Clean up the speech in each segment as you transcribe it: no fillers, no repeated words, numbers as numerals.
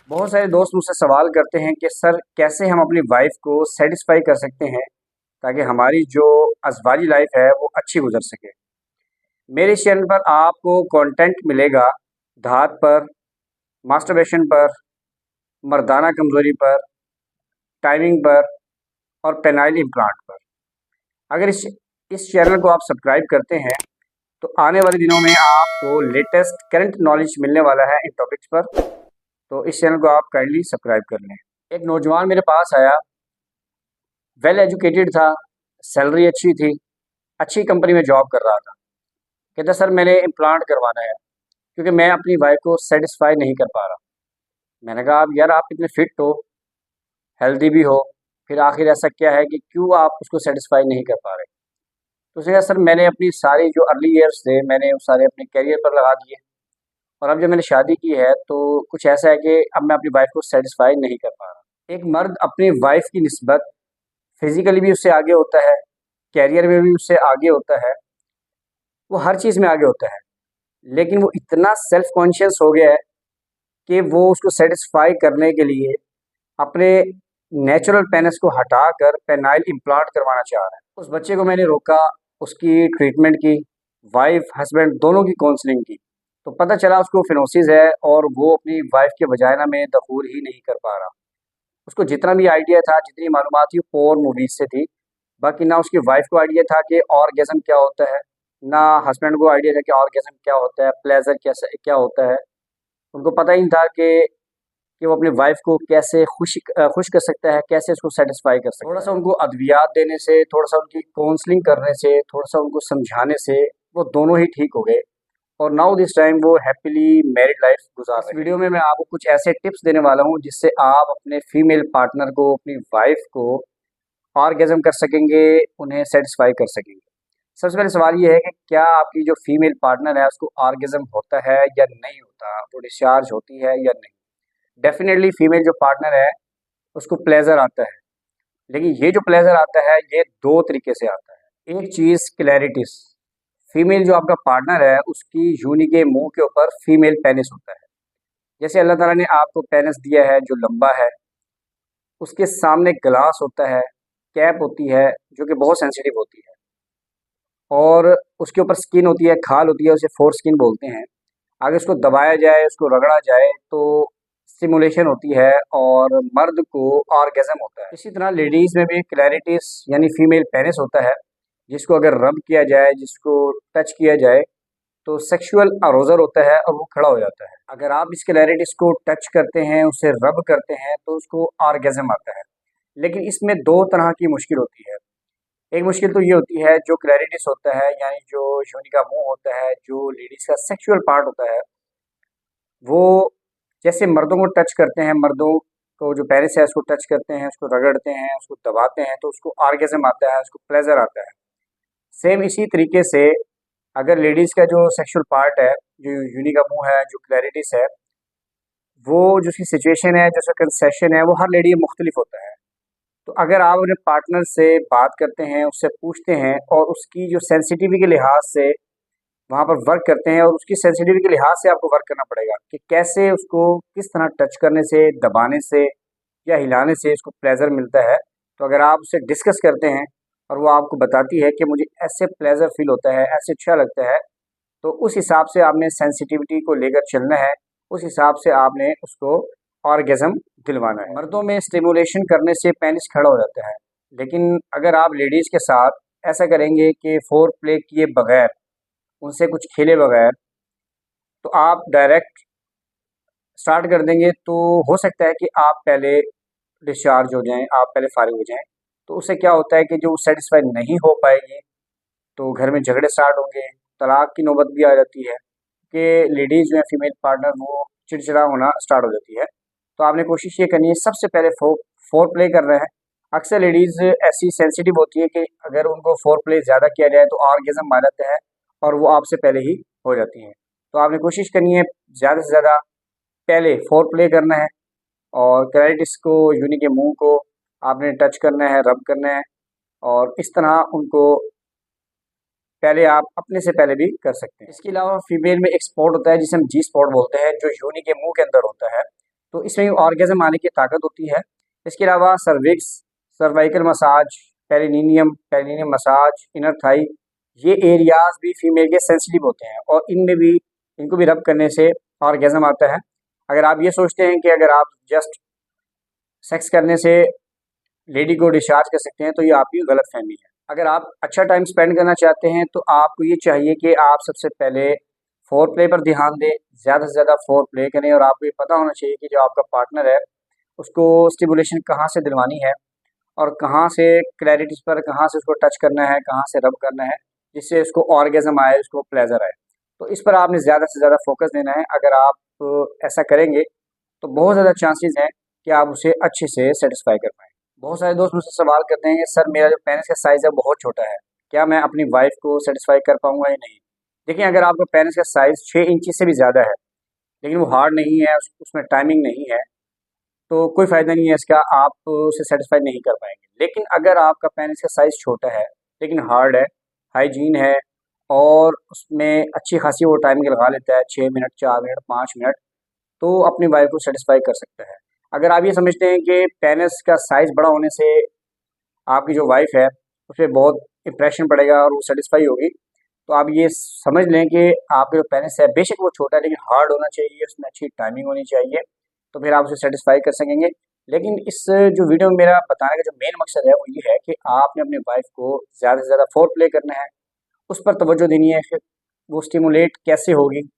बहुत सारे दोस्त मुझसे सवाल करते हैं कि सर कैसे हम अपनी वाइफ को सेटिस्फाई कर सकते हैं ताकि हमारी जो अज़वाजी लाइफ है वो अच्छी गुजर सके। मेरे इस चैनल पर आपको कंटेंट मिलेगा धात पर, मास्टरबेशन पर, मर्दाना कमज़ोरी पर, टाइमिंग पर और पेनाइल इम्प्लांट पर। अगर इस चैनल को आप सब्सक्राइब करते हैं तो आने वाले दिनों में आपको लेटेस्ट करंट नॉलेज मिलने वाला है इन टॉपिक्स पर। तो इस चैनल को आप काइंडली सब्सक्राइब कर लें। एक नौजवान मेरे पास आया, वेल एजुकेटेड था, सैलरी अच्छी थी, अच्छी कंपनी में जॉब कर रहा था। कहता सर मैंने इम्प्लांट करवाना है क्योंकि मैं अपनी वाइफ को सेटिस्फाई नहीं कर पा रहा। मैंने कहा आप यार आप इतने फिट हो, हेल्दी भी हो, फिर आखिर ऐसा क्या है कि क्यों आप उसको सेटिस्फाई नहीं कर पा रहे। तो उसने कहा सर मैंने अपनी सारी जो अर्ली ईयर्स थे मैंने वो सारे अपने करियर पर लगा दिए और अब जब मैंने शादी की है तो कुछ ऐसा है कि अब मैं अपनी वाइफ को सेटिस्फाई नहीं कर पा रहा। एक मर्द अपनी वाइफ की निस्बत फिजिकली भी उससे आगे होता है, कैरियर में भी उससे आगे होता है, वो हर चीज़ में आगे होता है, लेकिन वो इतना सेल्फ कॉन्शियस हो गया है कि वो उसको सेटिस्फाई करने के लिए अपने नेचुरल पेनिस को हटाकर पेनाइल इम्प्लांट करवाना चाह रहा है। उस बच्चे को मैंने रोका, उसकी ट्रीटमेंट की, वाइफ हस्बैंड दोनों की काउंसलिंग की, तो पता चला उसको फिनोसिस है और वो अपनी वाइफ के वजाइना में दखूल ही नहीं कर पा रहा। उसको जितना भी आइडिया था, जितनी मालूमात थी, पोर्न मूवीज से थी। बाकी ना उसकी वाइफ को आइडिया था कि ऑर्गेज़म क्या होता है, ना हस्बैंड को आइडिया था कि ऑर्गेज़म क्या होता है, प्लेजर कैसे क्या होता है। उनको पता ही नहीं था कि वो अपनी वाइफ को कैसे खुश कर सकता है, कैसे उसको सेटिस्फाई कर सकता है। थोड़ा सा उनको अद्वियात देने से, थोड़ा सा उनकी काउंसलिंग करने से, थोड़ा सा उनको समझाने से वो दोनों ही ठीक हो गए और नाउ दिस टाइम वो हैप्पीली मैरिड लाइफ गुजार रहे हैं। इस वीडियो में मैं आपको कुछ ऐसे टिप्स देने वाला हूँ जिससे आप अपने फीमेल पार्टनर को, अपनी वाइफ को ऑर्गेज़म कर सकेंगे, उन्हें सेटिस्फाई कर सकेंगे। सबसे पहले सवाल ये है कि क्या आपकी जो फीमेल पार्टनर है उसको ऑर्गेज़म होता है या नहीं होता, वो डिस्चार्ज होती है या नहीं। डेफिनेटली फीमेल जो पार्टनर है उसको प्लेजर आता है, लेकिन ये जो प्लेजर आता है ये दो तरीके से आता है। एक चीज़ क्लैरिटिस, फीमेल जो आपका पार्टनर है उसकी यूनी के मुंह के ऊपर फीमेल पेनिस होता है। जैसे अल्लाह ताला ने आपको पेनिस दिया है जो लंबा है, उसके सामने ग्लास होता है, कैप होती है जो कि बहुत सेंसिटिव होती है और उसके ऊपर स्किन होती है, खाल होती है, उसे फोर स्किन बोलते हैं। अगर उसको दबाया जाए, उसको रगड़ा जाए तो स्टिमुलेशन होती है और मर्द को ऑर्गेज़म होता है। इसी तरह लेडीज़ में भी क्लैरिटिस यानी फीमेल पेनिस होता है, जिसको अगर रब किया जाए, जिसको टच किया जाए तो सेक्सुअल अरोज़र होता है और वो खड़ा हो जाता है। अगर आप इस क्लैरिटिस को टच करते हैं, उसे रब करते हैं तो उसको ऑर्गेज़म आता है। लेकिन इसमें दो तरह की मुश्किल होती है। एक मुश्किल तो ये होती है जो क्लैरिटिस होता है यानी जो योनि का मुंह होता है, जो लेडीज़ का सेक्सुअल पार्ट होता है, वो जैसे मर्दों को टच करते हैं, मर्दों को जो पेनिस है उसको टच करते हैं, उसको रगड़ते हैं, उसको दबाते हैं तो उसको ऑर्गेज़म आता है, उसको प्लेज़र आता है। सेम इसी तरीके से अगर लेडीज़ का जो सेक्सुअल पार्ट है, जो यूनि का मुंह है, जो क्लैरिटिस है, वो जो उसकी सिचुएशन है, जो उसका कंसेशन है, वो हर लेडी में मुख्तलिफ होता है। तो अगर आप अपने पार्टनर से बात करते हैं, उससे पूछते हैं और उसकी जो सेंसिटिविटी के लिहाज से वहाँ पर वर्क करते हैं और उसकी सेंसिटिविटी के लिहाज से आपको वर्क करना पड़ेगा कि कैसे उसको किस तरह टच करने से, दबाने से या हिलाने से उसको प्लेज़र मिलता है। तो अगर आप उससे डिस्कस करते हैं और वो आपको बताती है कि मुझे ऐसे प्लेज़र फ़ील होता है, ऐसे अच्छा लगता है, तो उस हिसाब से आपने सेंसिटिविटी को लेकर चलना है, उस हिसाब से आपने उसको ऑर्गेज़म दिलवाना है। मर्दों में स्टिमुलेशन करने से पेनिस खड़ा हो जाता है, लेकिन अगर आप लेडीज़ के साथ ऐसा करेंगे कि फोर प्ले किए बगैर, उनसे कुछ खेले बगैर, तो आप डायरेक्ट स्टार्ट कर देंगे तो हो सकता है कि आप पहले डिस्चार्ज हो जाएँ, आप पहले फ़ारिग हो जाएँ। तो उससे क्या होता है कि जो सैटिस्फाई नहीं हो पाएगी, तो घर में झगड़े स्टार्ट होंगे, तलाक की नौबत भी आ जाती है कि लेडीज़ जो है फीमेल पार्टनर वो चिड़चिड़ा होना स्टार्ट हो जाती है। तो आपने कोशिश ये करनी है सबसे पहले फोर प्ले कर रहे हैं। अक्सर लेडीज़ ऐसी सेंसिटिव होती है कि अगर उनको फोर प्ले ज़्यादा किया जाए तो ऑर्गेज़म आ जाता है और वो आपसे पहले ही हो जाती हैं। तो आपने कोशिश करनी है ज़्यादा से ज़्यादा पहले फोर प्ले करना है और क्लैरिटिस को, यूनि के मुंह को आपने टच करना है, रब करना है और इस तरह उनको पहले आप अपने से पहले भी कर सकते हैं। इसके अलावा फीमेल में एक स्पॉट होता है जिसे हम जी स्पॉट बोलते हैं, जो यूनि के मुंह के अंदर होता है। तो इसमें ऑर्गेज़म आने की ताकत होती है। इसके अलावा cervix, cervical massage, perineum massage, inner thigh, ये एरियाज़ भी फीमेल के सेंसिटिव होते हैं और इनको भी रब करने से ऑर्गेज़म आता है। अगर आप ये सोचते हैं कि अगर आप जस्ट सेक्स करने से लेडी को डिस्चार्ज कर सकते हैं, तो ये आपकी गलतफहमी है। अगर आप अच्छा टाइम स्पेंड करना चाहते हैं तो आपको ये चाहिए कि आप सबसे पहले फोर प्ले पर ध्यान दें, ज़्यादा से ज़्यादा फोर प्ले करें और आपको ये पता होना चाहिए कि जो आपका पार्टनर है उसको स्टिमुलेशन कहाँ से दिलवानी है और कहाँ से क्लैरिटीज पर कहाँ से उसको टच करना है, कहाँ से रब करना है, जिससे उसको ऑर्गेज़म आए, उसको प्लेजर आए। तो इस पर आपने ज़्यादा से ज़्यादा फोकस देना है। अगर आप ऐसा करेंगे तो बहुत ज़्यादा चांसेस हैं कि आप उसे अच्छे से सेटिस्फाई कर पाएँ। बहुत सारे दोस्त मुझसे सवाल करते हैं कि सर मेरा जो पेनिस का साइज़ है बहुत छोटा है, क्या मैं अपनी वाइफ़ को सेटिस्फाई कर पाऊँगा या नहीं? देखिए, अगर आपका पेनिस का साइज़ 6 इंची से भी ज़्यादा है, लेकिन वो हार्ड नहीं है, उसमें टाइमिंग नहीं है, तो कोई फ़ायदा नहीं है इसका, आप उसे सेटिस्फाई नहीं कर पाएँगे। लेकिन अगर आपका पेनिस का साइज़ छोटा है, लेकिन हार्ड है, हाइजीन है और उसमें अच्छी खासी वो टाइमिंग लगा लेता है 6 मिनट, 4 मिनट, 5 मिनट, तो अपनी वाइफ़ को सेटिस्फाई कर सकता है। अगर आप ये समझते हैं कि पेनिस का साइज़ बड़ा होने से आपकी जो वाइफ़ है, उसपे बहुत इम्प्रेशन पड़ेगा और वो सेटिस्फाई होगी, तो आप ये समझ लें कि आपका जो पेनिस है बेशक वो छोटा है लेकिन हार्ड होना चाहिए, उसमें अच्छी टाइमिंग होनी चाहिए, तो फिर आप उसे सेटिस्फाई कर सकेंगे। लेकिन इस जो वीडियो में मेरा बताने का जो मेन मकसद है वो ये है कि आपने अपनी वाइफ़ को ज़्यादा से ज़्यादा फोर प्ले करना है, उस पर तवज्जो देनी है कि वो स्टिमुलेट कैसे होगी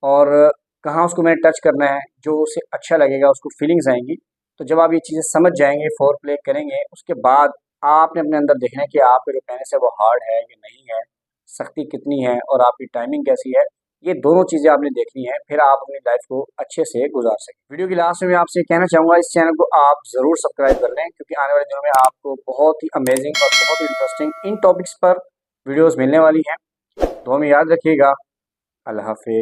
और कहाँ उसको मैंने टच करना है, जो उसे अच्छा लगेगा, उसको फीलिंग्स आएँगी। तो जब आप ये चीज़ें समझ जाएँगे, फोर प्ले करेंगे, उसके बाद आपने अपने अंदर देखना है कि आपका जो पेनिस है वो हार्ड है या नहीं है, सख्ती कितनी है और आपकी टाइमिंग कैसी है। ये दोनों चीज़ें आपने देखनी है, फिर आप अपनी लाइफ़ को अच्छे से गुज़ार सकें। वीडियो की लास्ट में मैं आपसे कहना चाहूँगा, इस चैनल को आप ज़रूर सब्सक्राइब कर लें, क्योंकि आने वाले दिनों में आपको बहुत ही अमेज़िंग और बहुत ही इंटरेस्टिंग इन टॉपिक्स पर वीडियोज़ मिलने वाली हैं। दुआ में याद रखिएगा। अल्लाह हाफ़िज़।